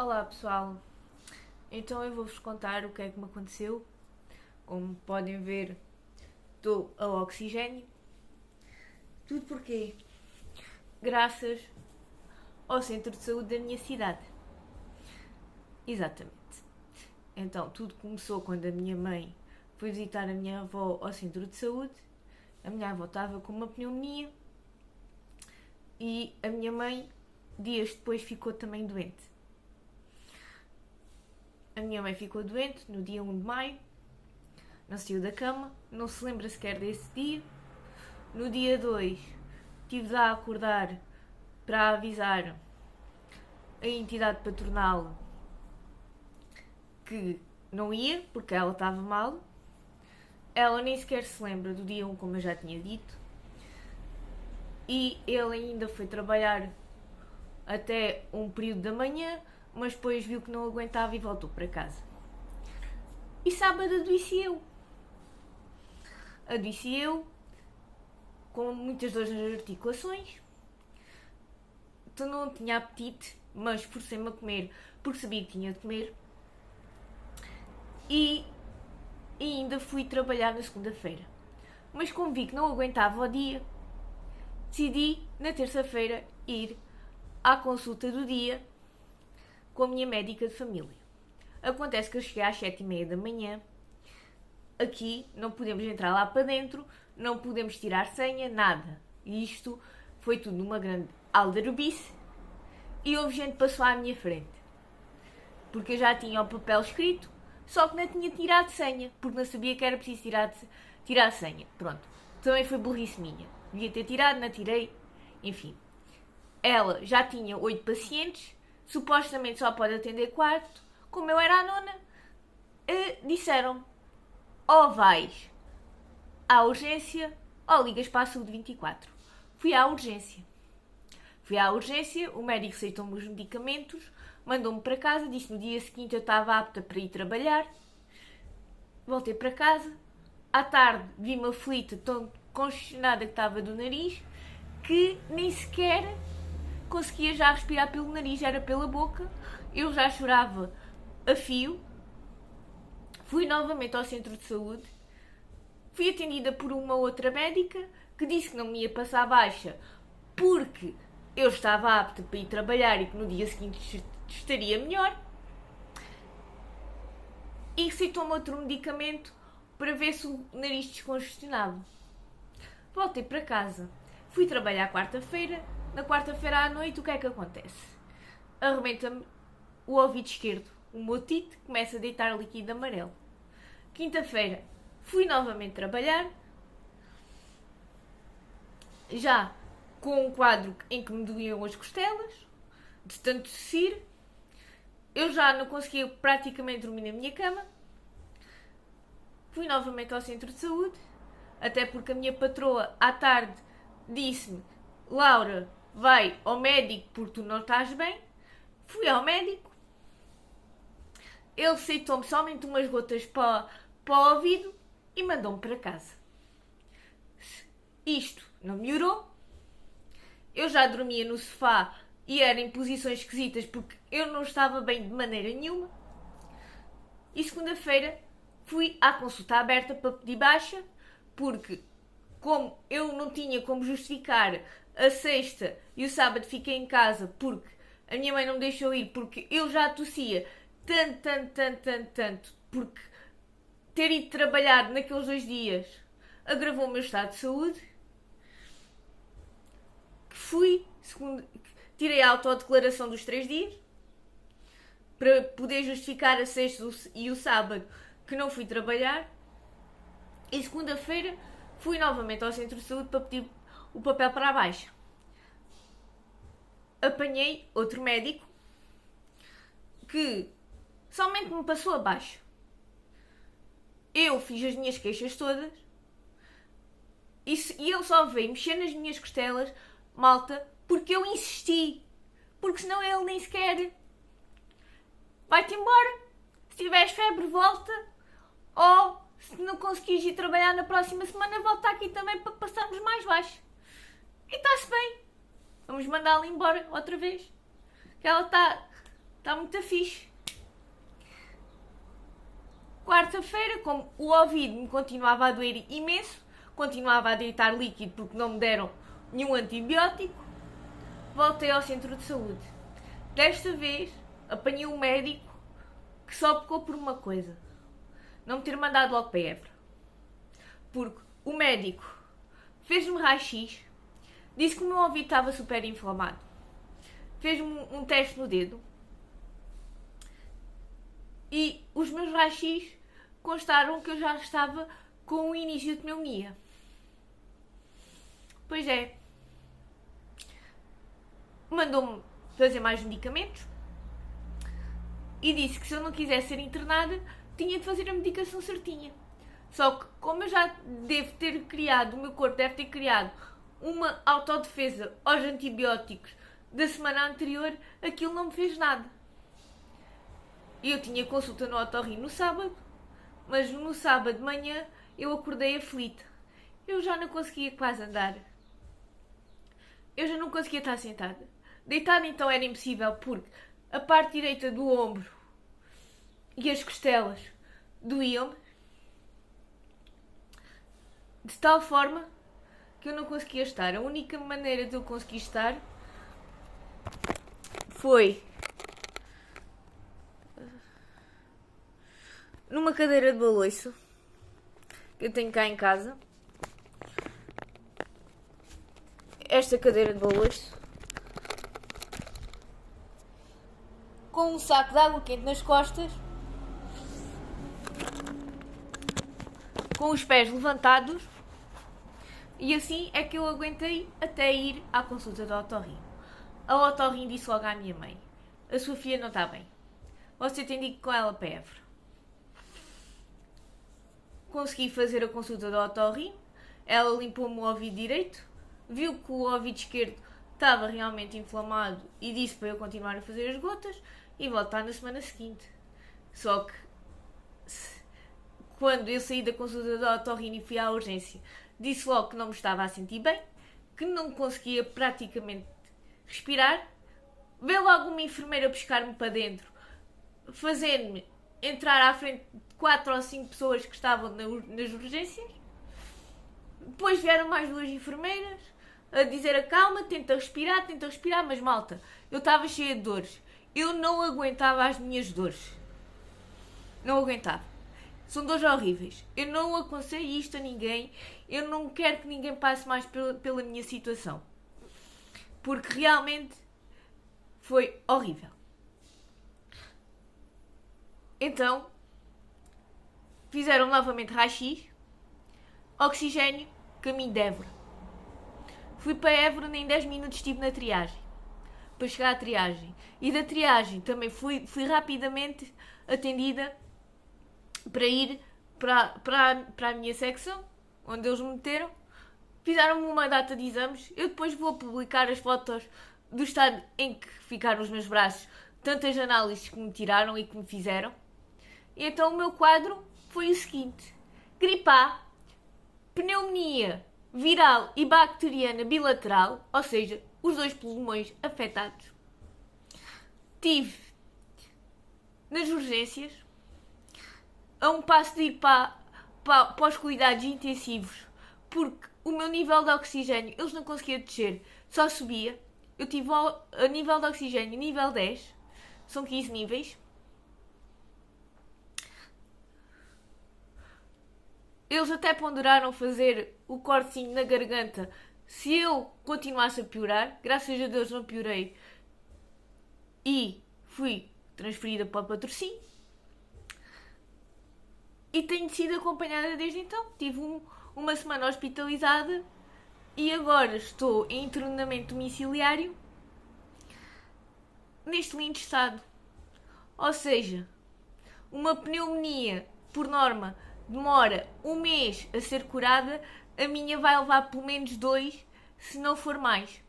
Olá pessoal, então eu vou-vos contar o que é que me aconteceu. Como podem ver, estou a oxigênio. Tudo porquê? Graças ao centro de saúde da minha cidade. Exatamente. Então tudo começou quando a minha mãe foi visitar a minha avó ao centro de saúde. A minha avó estava com uma pneumonia e a minha mãe, dias depois, ficou também doente. A minha mãe ficou doente no dia 1 de maio, não saiu da cama, não se lembra sequer desse dia. No dia 2, tive de a acordar para avisar a entidade patronal que não ia, porque ela estava mal. Ela nem sequer se lembra do dia 1, como eu já tinha dito. E ele ainda foi trabalhar até um período da manhã, mas depois viu que não aguentava e voltou para casa. E sábado adoeci eu, com muitas dores nas articulações. Então não tinha apetite, mas forcei-me a comer porque sabia que tinha de comer. E ainda fui trabalhar na segunda-feira. Mas como vi que não aguentava o dia, decidi na terça-feira ir à consulta do dia com a minha médica de família. Acontece que eu cheguei às 7h30 da manhã. Aqui não podemos entrar lá para dentro, não podemos tirar senha, nada. E isto foi tudo numa grande aldrabice e houve gente que passou à minha frente. Porque eu já tinha o papel escrito, só que não tinha tirado senha, porque não sabia que era preciso tirar senha. Pronto, também foi burrice minha. Devia ter tirado, não tirei, enfim. Ela já tinha 8 pacientes, supostamente só pode atender 4. Como eu era a nona, disseram-me: ou vais à urgência ou ligas para a saúde 24. Fui à urgência. O médico aceitou-me os medicamentos, mandou-me para casa, disse que no dia seguinte eu estava apta para ir trabalhar. Voltei para casa. À tarde vi-me aflita, tão congestionada que estava do nariz, que nem sequer conseguia já respirar pelo nariz, era pela boca. Eu já chorava a fio. Fui novamente ao centro de saúde. Fui atendida por uma outra médica que disse que não me ia passar baixa porque eu estava apta para ir trabalhar e que no dia seguinte estaria melhor. E receitou-me outro medicamento para ver se o nariz descongestionava. Voltei para casa. Fui trabalhar quarta-feira. Na quarta-feira à noite, o que é que acontece? Arrebenta-me o ouvido esquerdo. O meu otite começa a deitar líquido amarelo. Quinta-feira, fui novamente trabalhar. Já com um quadro em que me doíam as costelas, de tanto tossir. Eu já não conseguia praticamente dormir na minha cama. Fui novamente ao centro de saúde, até porque a minha patroa à tarde disse-me: Laura, vai ao médico porque tu não estás bem. Fui ao médico. Ele receitou-me somente umas gotas para o ouvido e mandou-me para casa. Isto não melhorou. Eu já dormia no sofá e era em posições esquisitas porque eu não estava bem de maneira nenhuma. E segunda-feira fui à consulta aberta para pedir baixa, porque como eu não tinha como justificar a sexta e o sábado fiquei em casa porque a minha mãe não me deixou ir porque eu já tossia tanto, porque ter ido trabalhar naqueles 2 dias agravou o meu estado de saúde. Tirei a autodeclaração dos 3 dias para poder justificar a sexta e o sábado que não fui trabalhar. E segunda-feira fui novamente ao centro de saúde para pedir o papel para a baixa. Apanhei outro médico que somente me passou a baixa. Eu fiz as minhas queixas todas e ele só veio mexer nas minhas costelas, malta, porque eu insisti. Porque senão ele nem sequer vai-te embora. Se tiveres febre, volta. Ou se não conseguires ir trabalhar na próxima semana, volta aqui também para passarmos mais baixo. E está-se bem. Vamos mandá-la embora outra vez. Que ela está Está muito fixe. Quarta-feira, como o ouvido me continuava a doer imenso, continuava a deitar líquido porque não me deram nenhum antibiótico, voltei ao centro de saúde. Desta vez, apanhei um médico que só pecou por uma coisa: não me ter mandado logo para Évora. Porque o médico fez-me raio-x, disse que o meu ouvido estava super inflamado, fez-me um teste no dedo e os meus raios-x constaram que eu já estava com o início de pneumonia. Pois é, mandou-me fazer mais medicamentos e disse que se eu não quisesse ser internada tinha de fazer a medicação certinha. Só que como eu já devo ter criado, o meu corpo deve ter criado uma autodefesa aos antibióticos da semana anterior, aquilo não me fez nada. Eu tinha consulta no otorrino no sábado, mas no sábado de manhã eu acordei aflita. Eu já não conseguia quase andar. Eu já não conseguia estar sentada. Deitada então era impossível porque a parte direita do ombro e as costelas doíam-me de tal forma que eu não conseguia estar. A única maneira de eu conseguir estar foi numa cadeira de balanço que eu tenho cá em casa. Esta cadeira de balanço com um saco de água quente nas costas, com os pés levantados, e assim é que eu aguentei até ir à consulta do otorrino. A otorrino disse logo à minha mãe: a sua filha não está bem, você tem de ir com ela para Évora. Consegui fazer a consulta do otorrino, ela limpou-me o ouvido direito, viu que o ouvido esquerdo estava realmente inflamado e disse para eu continuar a fazer as gotas e voltar na semana seguinte. Só que quando eu saí da consulta do otorrino e fui à urgência, disse logo que não me estava a sentir bem, que não conseguia praticamente respirar. Veio logo uma enfermeira buscar-me para dentro, fazendo-me entrar à frente de 4 ou 5 pessoas que estavam nas urgências. Depois vieram mais 2 enfermeiras a dizer: acalma, tenta respirar, mas malta, eu estava cheia de dores. Eu não aguentava as minhas dores. Não aguentava. São dores horríveis. Eu não aconselho isto a ninguém. Eu não quero que ninguém passe mais pela minha situação. Porque realmente foi horrível. Então, fizeram novamente raio-x, oxigênio, caminho de Évora. Fui para Évora, nem 10 minutos estive na triagem, para chegar à triagem. E da triagem também fui rapidamente atendida para ir para a minha secção, onde eles me meteram. Fizeram-me uma data de exames. Eu depois vou publicar as fotos do estado em que ficaram os meus braços, tantas análises que me tiraram e que me fizeram. E então o meu quadro foi o seguinte: gripe A, pneumonia viral e bacteriana bilateral, ou seja, os 2 pulmões afetados. Tive nas urgências, a um passo de ir para os cuidados intensivos, porque o meu nível de oxigênio, eles não conseguiam descer, só subia. Eu tive a nível de oxigênio nível 10, são 15 níveis. Eles até ponderaram fazer o cortezinho na garganta se eu continuasse a piorar. Graças a Deus não piorei e fui transferida para o patrocínio. E tenho sido acompanhada desde então. Tive uma semana hospitalizada e agora estou em internamento domiciliário neste lindo estado. Ou seja, uma pneumonia, por norma, demora 1 mês a ser curada. A minha vai levar pelo menos 2, se não for mais.